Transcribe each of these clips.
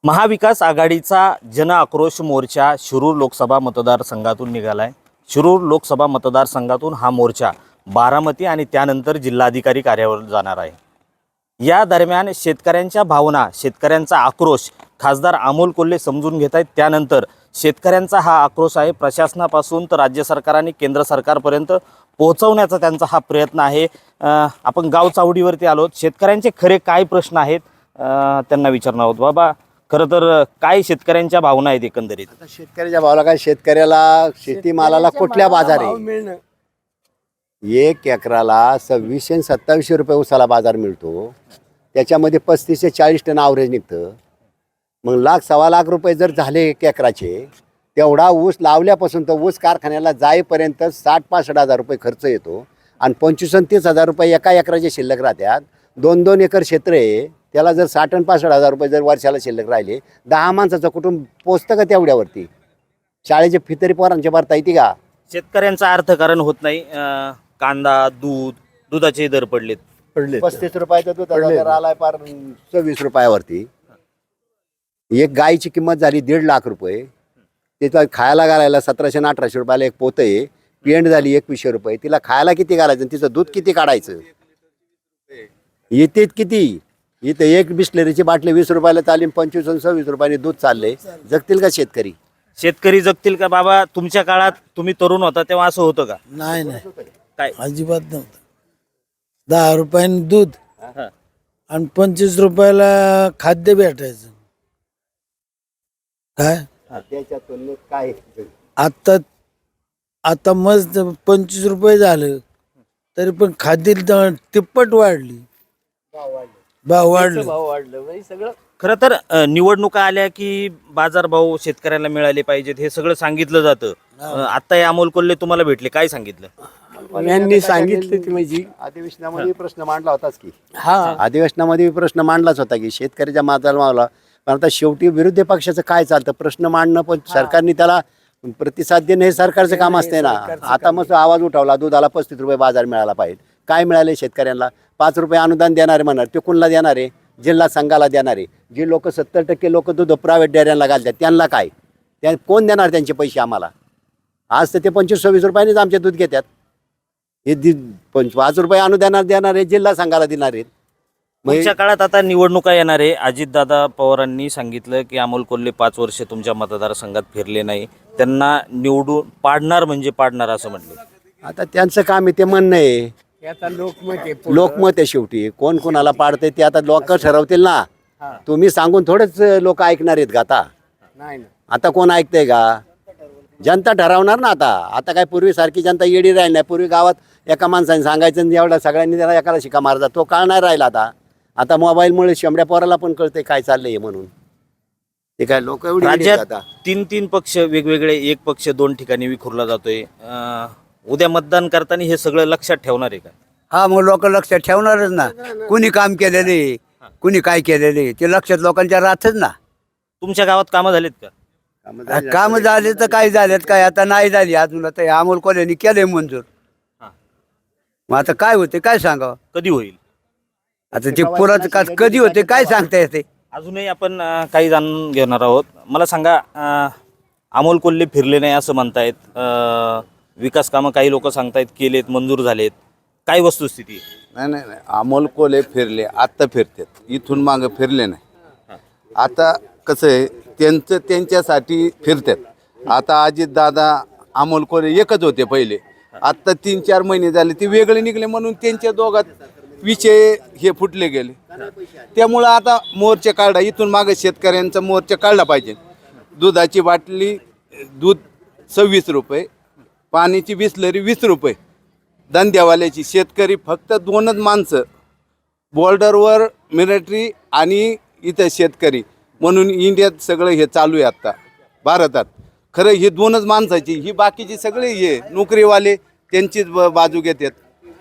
महाविकास आघाडीचा जन आक्रोश मोर्चा शिरूर लोकसभा मतदारसंघातून निघालाय। शिरूर लोकसभा मतदारसंघातून हा मोर्चा बारामती आणि त्यानंतर जिल्हाधिकारी कार्यालयावर जाणार आहे। या दरम्यान शेतकऱ्यांच्या भावना, शेतकऱ्यांचा आक्रोश खासदार अमोल कोल्हे समजून घेत आहेत। त्यानंतर शेतकऱ्यांचा हा आक्रोश आहे प्रशासनापासून तर राज्य सरकार आणि केंद्र सरकारपर्यंत पोहोचवण्याचा त्यांचा हा प्रयत्न आहे। आपण गाव चावडीवरती आलो, शेतकऱ्यांचे खरे काय प्रश्न आहेत त्यांना विचारणार आहोत। बाबा, खरं तर काय शेतकऱ्यांच्या भावना आहेत एकंदरीत? आता शेतकऱ्याच्या भावाला काय, शेतकऱ्याला शेतीमालाला कुठल्या बाजार आहे? 1 एकराला 2600 आणि 2700 रुपये उसाला बाजार मिळतो। त्याच्यामध्ये 35 ते 40 टन ॲव्हरेज निघतं। मग लाख सव्वा लाख रुपये जर झाले 1 एकराचे, तेवढा ऊस लावल्यापासून तर ऊस कारखान्याला जाईपर्यंत 60-65 हजार रुपये खर्च येतो आणि 25 आणि 30 हजार रुपये एका एकराचे शिल्लक राहतात। 2-2 एकर क्षेत्र आहे, त्याला जर 60 आणि 65 हजार रुपये जर वर्षाला शिल्लक राहिले, 10 माणसाचं कुटुंब पोचतं का तेवढ्यावरती? शाळेची फी तरी पोरांच्या भरता येते का? शेतकऱ्यांचा अर्थकारण होत नाही। कांदा, दुधाचे दर पडलेत 35 रुपयाचा दूध दर आलाय पार 26 रुपयावरती। एक गायची किंमत झाली 1.5 लाख रुपये। त्याचा खायला घालायला 1700 आणि 1800 रुपयाला एक पोतं आहे। पेंड झाली 2100 रुपये। तिला खायला किती घालायचं आणि तिचं दूध किती काढायचं? येते किती? इथं एक बिस्लरीची बाटली 20 रुपयाला चालेल, 25 आणि 26 रुपयाने दूध चालले। जगतील का शेतकरी? शेतकरी जगतील का? बाबा, तुमच्या काळात तुम्ही तरुण होता तेव्हा असं होतं का? नाही, काय अजिबात नव्हतं। 10 रुपयाने दूध हा. आणि 25 रुपयाला खाद्य भेटायचं। काय त्याच्या तुलनेत काय? आता आता मस्त 25 रुपये झालं, तरी पण खाद्य तिप्पट वाढली, भाव वाढले। खरं तर निवडणुका आल्या की बाजारभाव शेतकऱ्याला मिळाले पाहिजेत हे सगळं सांगितलं जातं। आता हे अमोल कोल्हे तुम्हाला भेटले, काय सांगितलं? यांनी सांगितलं ती म्हणजे अधिवेशनामध्ये प्रश्न मांडला होताच की, हा अधिवेशनामध्ये प्रश्न मांडलाच होता की शेतकऱ्याच्या मालाला मावला। पण आता शेवटी विरोधी पक्षाचं काय चालतं? प्रश्न मांडणं, पण सरकारने त्याला प्रतिसाद देणं हे सरकारचं काम असते ना। आता मस्त आवाज उठवला, दुधाला 35 रुपये बाजार मिळाला पाहिजे। काय मिळाले शेतकऱ्यांना? 5 रुपये अनुदान देणारे म्हणणार, ते कोणला देणारे? जिल्हा संघाला देणारे। जे लोक 70% लोक दूध प्रायव्हेट डेअऱ्यांना घालतात, त्यांना काय? त्या कोण देणार त्यांचे पैसे आम्हाला? आज तर ते 25-26 रुपयानेच आमचे दूध घेतात। हे 5 रुपये अनुदान देणारे जिल्हा संघाला देणार आहेत। पुढच्या काळात आता निवडणुका येणार आहे। अजितदादा पवारांनी सांगितलं की अमोल कोल्हे 5 वर्ष तुमच्या मतदारसंघात फिरले नाही, त्यांना निवडून पाडणार म्हणजे पाडणार असं म्हटलं। आता त्यांचं काम आहे, ते म्हणणं आहे, आता लोकमत आहे लोकमत आहे। शेवटी कोण कोणाला पाडते ते आता लोक ठरवतील ना। तुम्ही सांगून थोडेच लोक ऐकणार आहेत का? नाही ना, आता कोण ऐकतंय का? जनता ठरवणार ना। आता काय पूर्वीसारखी जनता येडी राहिली नाही। पूर्वी गावात एका माणसाने सांगायचं आणि एवढा सगळ्यांनी त्याला एकाला शिका मारतात, तो काळ नाही राहिला। आता मोबाईलमुळे शंभऱ्या पोराला पण कळतंय काय चाललंय म्हणून। ते काय लोक एवढी राज्यात आता 3 पक्ष वेगवेगळे, एक पक्ष 2 ठिकाणी विखुरला जातोय। उद्या मतदान करताना हे सगळं लक्षात ठेवणार आहे का? हा, मग लोक लक्षात ठेवणारच ना। कुणी काम केलेले, कुणी काय केलेले, ते लक्षात लोकांच्या राहतच ना। तुमच्या गावात कामं झालीत का? काम झाले तर काय झालेत, काय आता नाही झाली अजून। आता अमोल कोल्हेनी केलंय मंजूर, हा. मग आता काय होते काय सांगावं? कधी होईल? आता ते पुरात कधी होते काय सांगता येते? अजूनही आपण काही जाणून घेणार आहोत। मला सांगा, अमोल कोल्हे फिरले नाही असं म्हणतायत, विकास कामं काही लोक सांगतायत केलेत, मंजूर झालेत, काय वस्तुस्थिती? नाही, अमोल कोल्हे फिरले, आत्ता फिरतात, इथून मागं फिरले नाही। आता कसं आहे, त्यांचं त्यांच्यासाठी फिरतात। आता अजितदादा अमोल कोल्हे एकच होते पहिले, आत्ता 3-4 महिने झाले ते वेगळे निघले, म्हणून त्यांच्या दोघात विषय हे फुटले गेले। त्यामुळं आता मोर्चा काढला, इथून मागे शेतकऱ्यांचा मोर्चा काढला पाहिजे। दुधाची बाटली दूध 26 रुपये, पाण्याची बिसलरी 20 रुपये, धंद्यावाल्याची शेतकरी फक्त 2च माणसं, बॉर्डरवर मिलिटरी आणि इथं शेतकरी, म्हणून इंडियात सगळं हे चालू आहे आता भारतात। खरं ही 2च माणसाची, ही बाकीची सगळे हे नोकरीवाले त्यांचीच बाजू घेतात,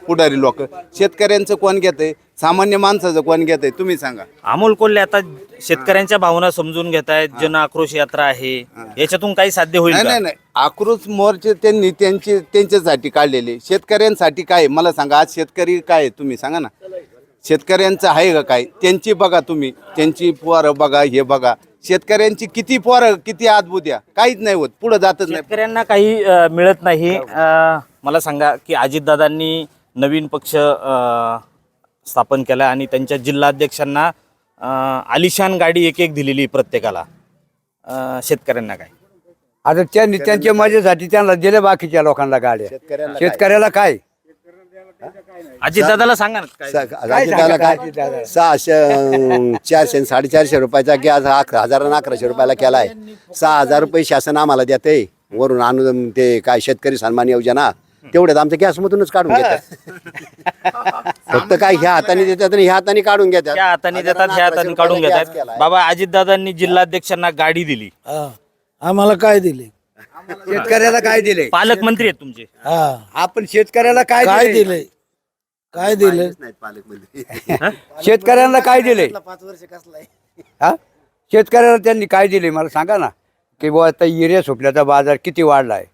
पुढारी लोक। शेतकऱ्यांचं कोण घेतंय? सामान्य माणसाचं कोण घेतंय? तुम्ही सांगा। अमोल कोल्हे आता शेतकऱ्यांच्या भावना समजून घेतायत, जन आक्रोश यात्रा आहे, याच्यातून काही साध्य होईल का? नाही, आक्रोश मोर्चे त्यांनी त्यांच्यासाठी काढलेले। शेतकऱ्यांसाठी काय मला सांगा, आज शेतकरी काय तुम्ही सांगा ना। शेतकऱ्यांचं आहे का काय? त्यांची बघा तुम्ही, त्यांची पोरं बघा, हे बघा, शेतकऱ्यांची किती पोरं किती अद्भुत द्या काहीच नाही होत पुढे जातच नाही. शेतकऱ्यांना काही मिळत नाही. मला सांगा की अजितदादांनी नवीन पक्ष स्थापन केला आणि त्यांच्या जिल्हाध्यक्षांना आलिशान गाडी एक दिलेली प्रत्येकाला. शेतकऱ्यांना काय? आता त्यांनी त्यांच्या मजेसाठी त्यांना दिले बाकीच्या लोकांना गाड्या. शेतकऱ्याला काय? अजितदादाला सांगा ना काय? अजितदादा काय 400 450 रुपयाचा गॅस 1100 रुपयाला केलाय. 6000 रुपये शासन आम्हाला देते वरून आणून ते काय शेतकरी सन्मान योजना तेवढ्यात आमच्या गॅस मधूनच काढून घेतात. फक्त काय ह्या हाताने देतात आणि ह्या हाताने काढून घेतात. त्या हाताने देतात ह्या हाताने काढून घेतात. बाबा अजितदादांनी जिल्हाध्यक्षांना गाडी दिली. हा आम्हाला काय दिले? शेतकऱ्याला काय दिले? पालकमंत्री आहेत तुमचे. हा आपण शेतकऱ्याला काय काय दिले? दिले? काय दिले? शेतकऱ्यांना काय दिले? हा शेतकऱ्याला त्यांनी काय दिले मला सांगा ना. की बुवा आता युरिया सुटल्याचा बाजार किती वाढलाय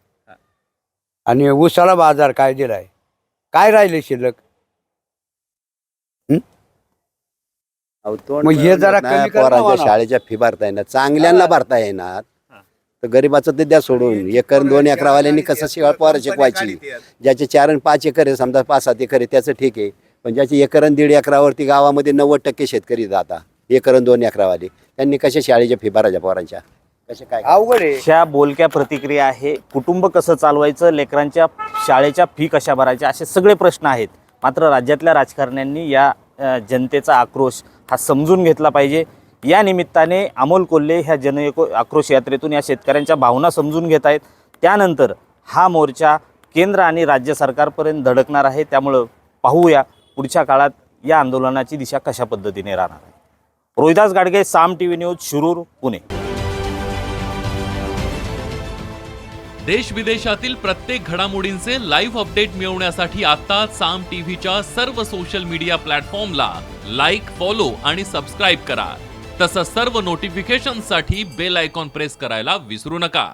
आणि ऊसाला बाजार काय दिलाय? काय राहिले शिल्लक? मग हे जरा कमी करा ना पोरांच्या मला. शाळेच्या फी भरता येणार चांगल्यांना भरता येणार तर गरीबाचं ते द्या सोडून. 1 आणि 2 एकरावाल्यांनी कसं शिवाय पोरं शिकवायची. ज्याचे 4 आणि 5 एकर आहे समजा 5-7 एकर आहे त्याचं ठीक आहे. पण ज्याचे 1 आणि 1.5 एकरावरती गावामध्ये 90% शेतकरी जातात 1 आणि 2 एकरावाले त्यांनी कशा शाळेच्या फी भरायच्या पोरांच्या कसे काय? अवघड आहे. ह्या बोलक्या प्रतिक्रिया आहे. कुटुंब कसं चालवायचं, लेकरांच्या शाळेच्या फी कशा भरायच्या असे सगळे प्रश्न आहेत. मात्र राज्यातल्या राजकारण्यांनी या जनतेचा आक्रोश हा समजून घेतला पाहिजे. या निमित्ताने अमोल कोल्हे ह्या आक्रोश यात्रेतून या शेतकऱ्यांच्या भावना समजून घेत आहेत. त्यानंतर हा मोर्चा केंद्र आणि राज्य सरकारपर्यंत धडकणार आहे. त्यामुळं पाहूया पुढच्या काळात या आंदोलनाची दिशा कशा पद्धतीने राहणार आहे. रोहिदास गाडगे, साम टीव्ही न्यूज, शिरूर, पुणे. देश विदेशातील प्रत्येक घडामोडींचे लाईव्ह अपडेट मिळवण्यासाठी आता साम टीव्हीच्या सर्व सोशल मीडिया प्लॅटफॉर्मला लाईक, फॉलो आणि सबस्क्राईब करा. तसंच सर्व नोटिफिकेशनसाठी बेल आयकॉन प्रेस करायला विसरू नका.